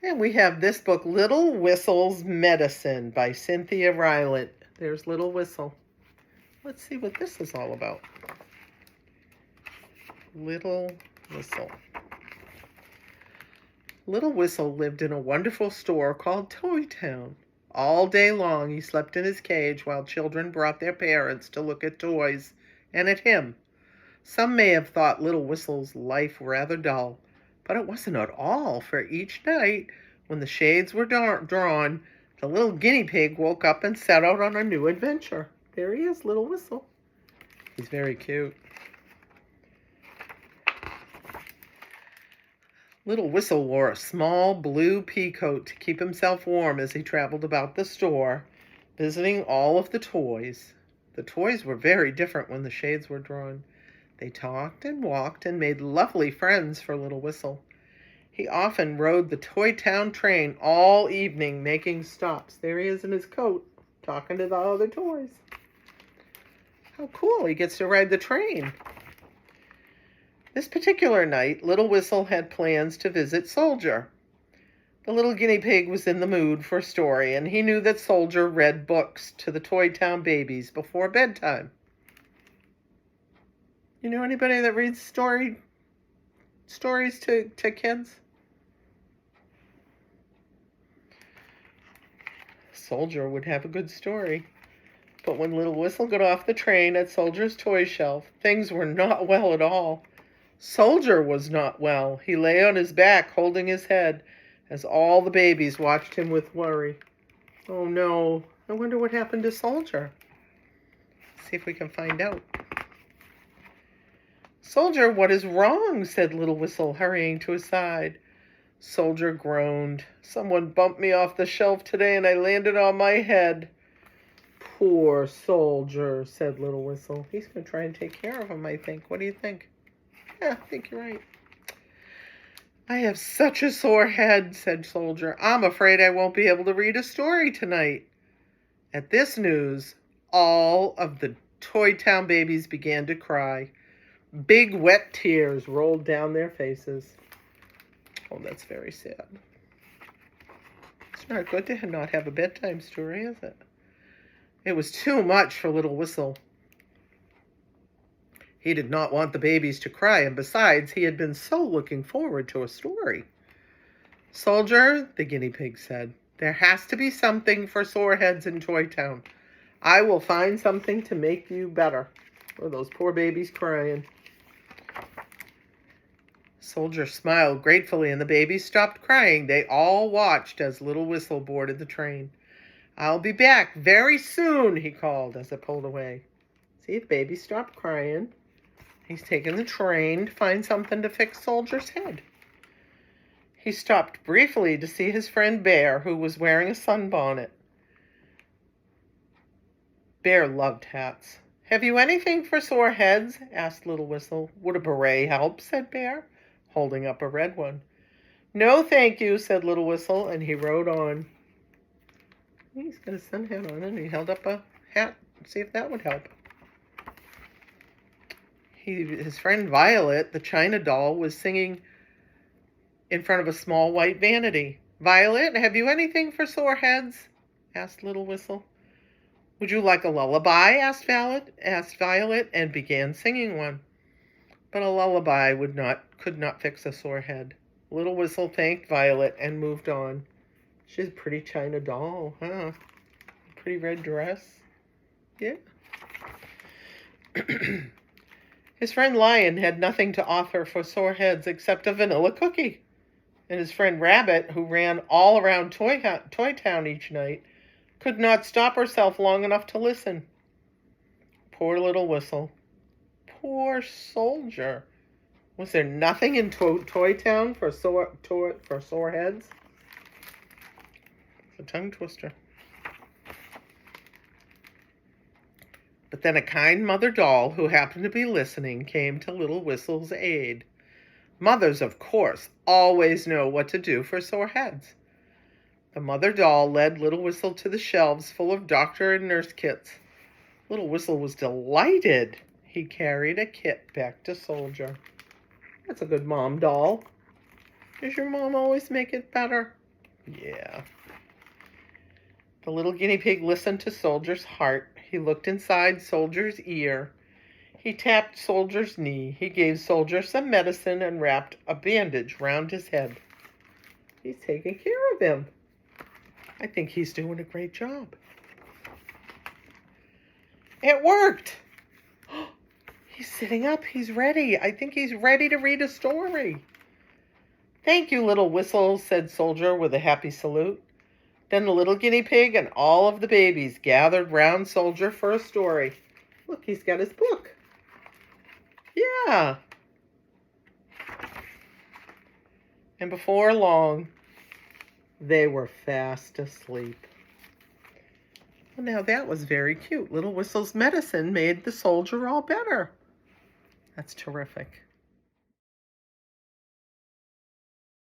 And we have this book, Little Whistle's Medicine by Cynthia Rylance. There's Little Whistle. Let's see what this is all about. Little Whistle. Little Whistle lived in a wonderful store called Toy Town. All day long he slept in his cage while children brought their parents to look at toys and at him. Some may have thought Little Whistle's life rather dull, but it wasn't at all, for each night, when the shades were drawn, the little guinea pig woke up and set out on a new adventure. There he is, Little Whistle. He's very cute. Little Whistle wore a small blue pea coat to keep himself warm as he traveled about the store, visiting all of the toys. The toys were very different when the shades were drawn. They talked and walked and made lovely friends for Little Whistle. He often rode the Toy Town train all evening, making stops. There he is in his coat, talking to the other toys. How cool, he gets to ride the train. This particular night, Little Whistle had plans to visit Soldier. The little guinea pig was in the mood for a story, and he knew that Soldier read books to the Toy Town babies before bedtime. You know anybody that reads stories to kids? Soldier would have a good story. But when Little Whistle got off the train at Soldier's toy shelf, things were not well at all. Soldier was not well. He lay on his back, holding his head, as all the babies watched him with worry. Oh no, I wonder what happened to Soldier. See if we can find out. Soldier, what is wrong? Said Little Whistle, hurrying to his side. Soldier groaned. Someone bumped me off the shelf today and I landed on my head. Poor Soldier, said Little Whistle. He's going to try and take care of him, I think. What do you think? Yeah, I think you're right. I have such a sore head, said Soldier. I'm afraid I won't be able to read a story tonight. At this news, all of the Toy Town babies began to cry. Big wet tears rolled down their faces. Oh, that's very sad. It's not good to not have a bedtime story, is it? It was too much for Little Whistle. He did not want the babies to cry, and besides, he had been so looking forward to a story. Soldier, the guinea pig said, there has to be something for sore heads in Toy Town. I will find something to make you better. Oh, those poor babies crying. Soldier smiled gratefully, and the babies stopped crying. They all watched as Little Whistle boarded the train. I'll be back very soon, he called as it pulled away. See, the baby stopped crying. He's taken the train to find something to fix Soldier's head. He stopped briefly to see his friend Bear, who was wearing a sunbonnet. Bear loved hats. Have you anything for sore heads? Asked Little Whistle. Would a beret help? Said Bear, holding up a red one. No, thank you, said Little Whistle, and he rode on. He's got a sun hat on, and he held up a hat to see if that would help. His friend Violet, the China doll, was singing in front of a small white vanity. Violet, have you anything for sore heads? Asked Little Whistle. Would you like a lullaby? Asked Violet, and began singing one. But a lullaby could not fix a sore head. Little Whistle thanked Violet and moved on. She's a pretty China doll, huh? Pretty red dress. Yeah. His friend Lion had nothing to offer for sore heads except a vanilla cookie. And his friend Rabbit, who ran all around Toy Town each night, could not stop herself long enough to listen. Poor Little Whistle. Poor Soldier. Was there nothing in Toy Town for sore heads? It's a tongue twister. But then a kind mother doll who happened to be listening came to Little Whistle's aid. Mothers, of course, always know what to do for sore heads. The mother doll led Little Whistle to the shelves full of doctor and nurse kits. Little Whistle was delighted. He carried a kit back to Soldier. That's a good mom doll. Does your mom always make it better? Yeah. The little guinea pig listened to Soldier's heart. He looked inside Soldier's ear. He tapped Soldier's knee. He gave Soldier some medicine and wrapped a bandage round his head. He's taking care of him. I think he's doing a great job. It worked. He's sitting up. He's ready. I think he's ready to read a story. Thank you, little whistle, said Soldier with a happy salute. Then the little guinea pig and all of the babies gathered round Soldier for a story. Look, he's got his book. Yeah. And before long, they were fast asleep. Well, now that was very cute. Little Whistle's medicine made the Soldier all better. That's terrific.